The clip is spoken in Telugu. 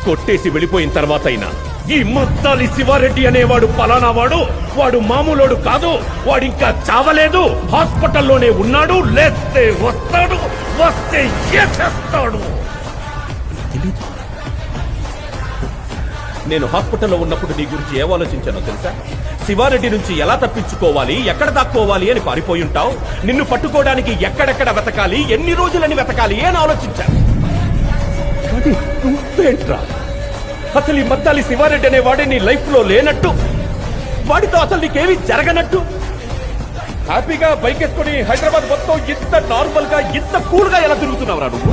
కొట్టేసి వెళ్ళిపోయిన తర్వాత అయినా ఈ మద్దాలి శివారెడ్డి అనేవాడు పలానా వాడు మామూలోడు కాదు, వాడింకా చావలేదు, హాస్పిటల్లోనే ఉన్నాడు, లేస్తే వస్తాడు, వస్తే చేస్తాడు. నేను హాస్పిటల్లో ఉన్నప్పుడు నీ గురించి ఏం ఆలోచించానో తెలుసా? శివారెడ్డి నుంచి ఎలా తప్పించుకోవాలి, ఎక్కడ దాక్కోవాలి అని పారిపోయి ఉంటావు. నిన్ను పట్టుకోవడానికి ఎక్కడెక్కడ వెతకాలి, ఎన్ని రోజులని వెతకాలి అని ఆలోచించాను. కానీ నువ్వేంట్రా, అసలు ఈ మద్దాలి శివారెడ్డి అనే వాడే నీ లైఫ్ లో లేనట్టు, వాడితో అసలు నీకేమీ జరగనట్టు హ్యాపీగా బైక్ వేసుకుని హైదరాబాద్ మొత్తం ఇంత నార్మల్ గా ఇంత కూల్ గా ఎలా తిరుగుతున్నావురా నువ్వు?